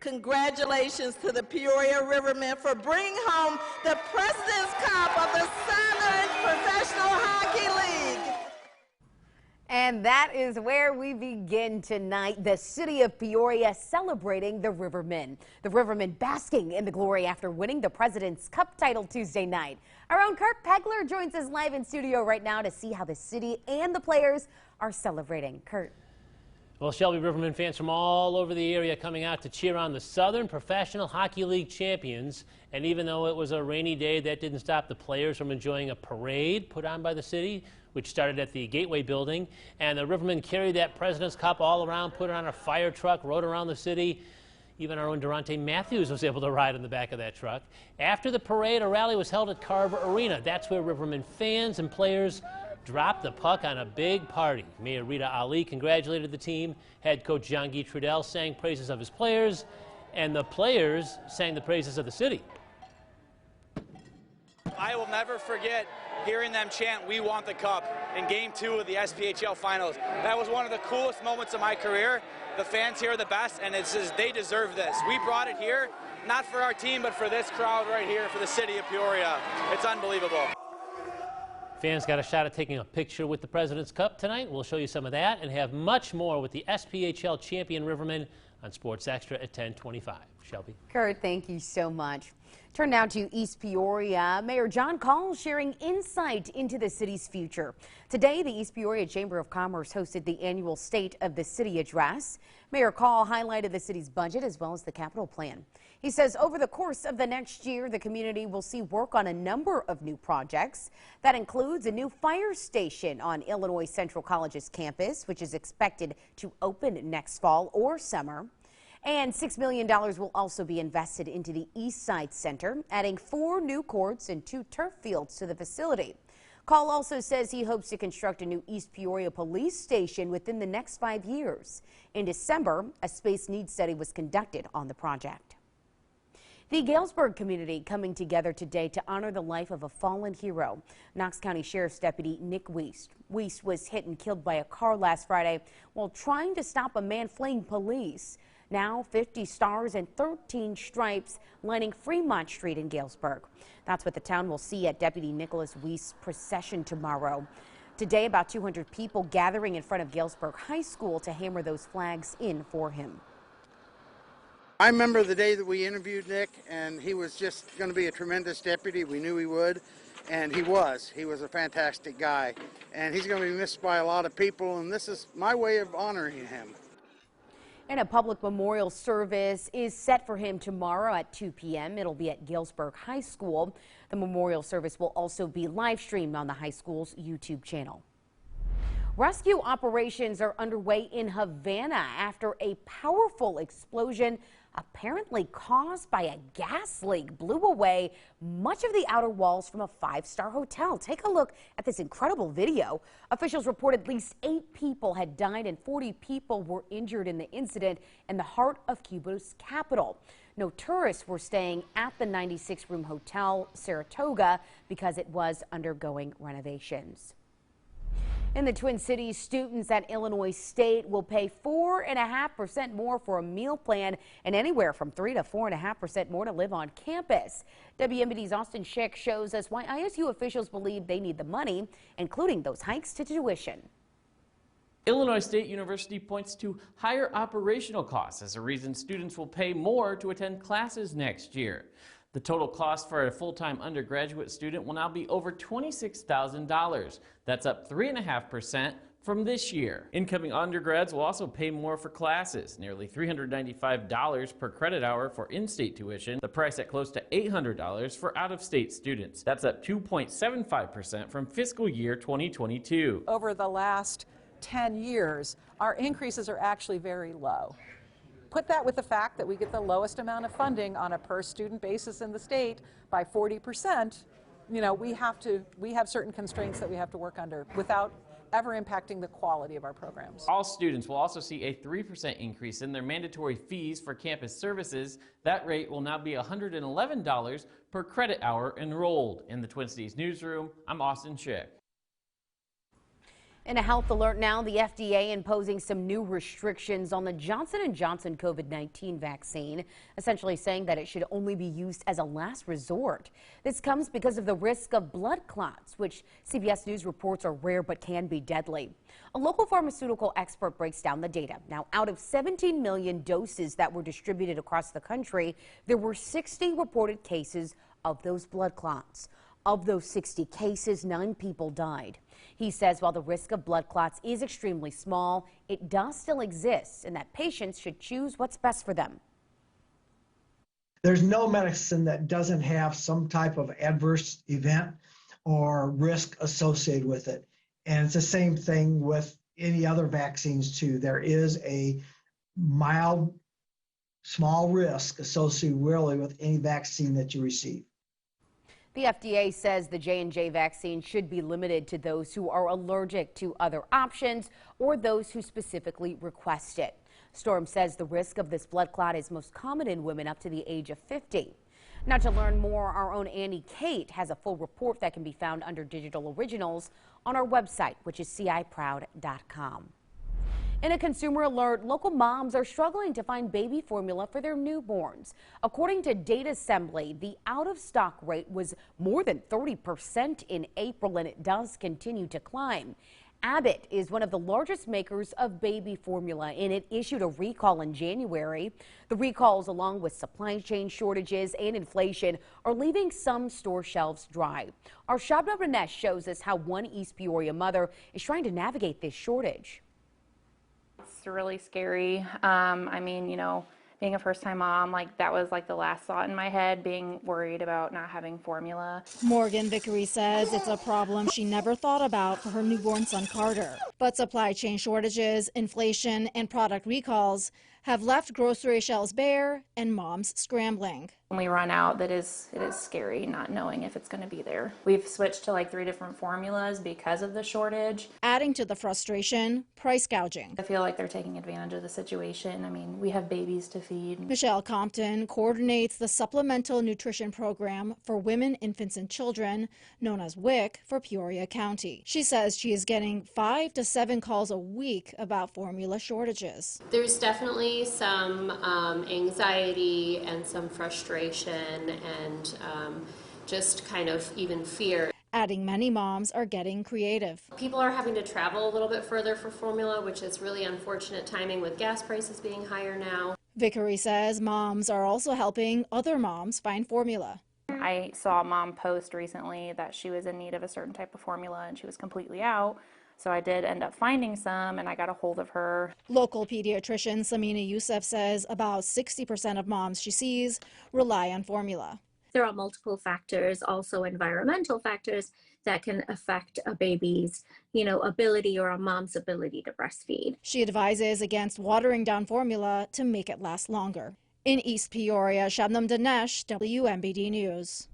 Congratulations to the Peoria Rivermen for bringing home the President's Cup of the Southern Professional Hockey League. And that is where we begin tonight. The city of Peoria celebrating the Rivermen. The Rivermen basking in the glory after winning the President's Cup title Tuesday night. Our own Kurt Pegler joins us live in studio right now to see how the city and the players are celebrating. Kurt. Well, Shelby, Rivermen fans from all over the area coming out to cheer on the Southern Professional Hockey League champions. And even though it was a rainy day, that didn't stop the players from enjoying a parade put on by the city, which started at the Gateway building. And the Rivermen carried that President's Cup all around, put it on a fire truck, rode around the city. Even our own Durante Matthews was able to ride in the back of that truck. After the parade, a rally was held at Carver Arena. That's where Rivermen fans and players dropped the puck on a big party. Mayor Rita Ali congratulated the team. Head coach Jean-Guy Trudel sang praises of his players, and the players sang the praises of the city. I will never forget hearing them chant, "We want the cup," in Game 2 of the SPHL Finals. That was one of the coolest moments of my career. The fans here are the best, and it's just, they deserve this. We brought it here, not for our team, but for this crowd right here, for the city of Peoria. It's unbelievable. Fans got a shot at taking a picture with the President's Cup tonight. We'll show you some of that and have much more with the SPHL champion Rivermen on Sports Extra at 10:25. Shelby. Kurt, thank you so much. Turn now to East Peoria. Mayor John Call sharing insight into the city's future. Today, the East Peoria Chamber of Commerce hosted the annual State of the City address. Mayor Call highlighted the city's budget as well as the capital plan. He says over the course of the next year, the community will see work on a number of new projects. That includes a new fire station on Illinois Central College's campus, which is expected to open next fall or summer. And $6 million will also be invested into the East Side Center, adding 4 new courts and 2 turf fields to the facility. Call also says he hopes to construct a new East Peoria police station within the next 5 years. In December, a space needs study was conducted on the project. The Galesburg community coming together today to honor the life of a fallen hero. Knox County Sheriff's Deputy Nick Wiest. Wiest was hit and killed by a car last Friday while trying to stop a man fleeing police. Now 50 stars and 13 stripes lining Fremont Street in Galesburg. That's what the town will see at Deputy Nicholas Wiest's procession tomorrow. Today, about 200 people gathering in front of Galesburg High School to hammer those flags in for him. I remember the day that we interviewed Nick, and he was just going to be a tremendous deputy. We knew he would, and he was. He was a fantastic guy, and he's going to be missed by a lot of people, and this is my way of honoring him. And a public memorial service is set for him tomorrow at 2 p.m. It'll be at Galesburg High School. The memorial service will also be live streamed on the high school's YouTube channel. Rescue operations are underway in Havana after a powerful explosion apparently caused by a gas leak blew away much of the outer walls from a 5-star hotel. Take a look at this incredible video. Officials reported at least 8 people had died and 40 people were injured in the incident in the heart of Cuba's capital. No tourists were staying at the 96-room Hotel Saratoga because it was undergoing renovations. In the Twin Cities, students at Illinois State will pay 4.5% more for a meal plan and anywhere from 3 to 4.5% more to live on campus. WMBD's Austin Schick shows us why ISU officials believe they need the money, including those hikes to tuition. Illinois State University points to higher operational costs as a reason students will pay more to attend classes next year. The total cost for a full-time undergraduate student will now be over $26,000. That's up 3.5% from this year. Incoming undergrads will also pay more for classes, nearly $395 per credit hour for in-state tuition, the price at close to $800 for out-of-state students. That's up 2.75% from fiscal year 2022. Over the last 10 years, our increases are actually very low. Put that with the fact that we get the lowest amount of funding on a per student basis in the state by 40%, you know, we have certain constraints that we have to work under without ever impacting the quality of our programs. All students will also see a 3% increase in their mandatory fees for campus services. That rate will now be $111 per credit hour enrolled. In the Twin Cities Newsroom, I'm Austin Schick. In a health alert now, the FDA imposing some new restrictions on the Johnson & Johnson COVID-19 vaccine, essentially saying that it should only be used as a last resort. This comes because of the risk of blood clots, which CBS News reports are rare but can be deadly. A local pharmaceutical expert breaks down the data. Now, out of 17 million doses that were distributed across the country, there were 60 reported cases of those blood clots. Of those 60 cases, 9 people died. He says while the risk of blood clots is extremely small, it does still exist and that patients should choose what's best for them. There's no medicine that doesn't have some type of adverse event or risk associated with it. And it's the same thing with any other vaccines too. There is a mild, small risk associated really with any vaccine that you receive. The FDA says the J&J vaccine should be limited to those who are allergic to other options or those who specifically request it. Storm says the risk of this blood clot is most common in women up to the age of 50. Now, to learn more, our own Annie Kate has a full report that can be found under Digital Originals on our website, which is ciproud.com. In a consumer alert, local moms are struggling to find baby formula for their newborns. According to Data Assembly, the out-of-stock rate was more than 30% in April, and it does continue to climb. Abbott is one of the largest makers of baby formula, and it issued a recall in January. The recalls, along with supply chain shortages and inflation, are leaving some store shelves dry. Our Shelbey Ranesh shows us how one East Peoria mother is trying to navigate this shortage. It's really scary. I mean, you know, being a first-time mom, like that was like the last thought in my head, being worried about not having formula. Morgan Vickery says it's a problem she never thought about for her newborn son Carter. But supply chain shortages, inflation, and product recalls have left grocery shelves bare and moms scrambling. When we run out, it is scary not knowing if it's going to be there. We've switched to like 3 different formulas because of the shortage. Adding to the frustration, price gouging. I feel like they're taking advantage of the situation. I mean, we have babies to feed. Michelle Compton coordinates the Supplemental Nutrition Program for Women, Infants, and Children, known as WIC, for Peoria County. She says she is getting 5 to 7 calls a week about formula shortages. There's definitely some anxiety and some frustration and just kind of even fear. Adding many moms are getting creative. People are having to travel a little bit further for formula, which is really unfortunate timing with gas prices being higher now. Vickery says moms are also helping other moms find formula. I saw a mom post recently that she was in need of a certain type of formula and she was completely out. So I did end up finding some and I got a hold of her. Local pediatrician Samina Youssef says about 60% of moms she sees rely on formula. There are multiple factors, also environmental factors, that can affect a baby's, ability or a mom's ability to breastfeed. She advises against watering down formula to make it last longer. In East Peoria, Shabnam Dinesh, WMBD News.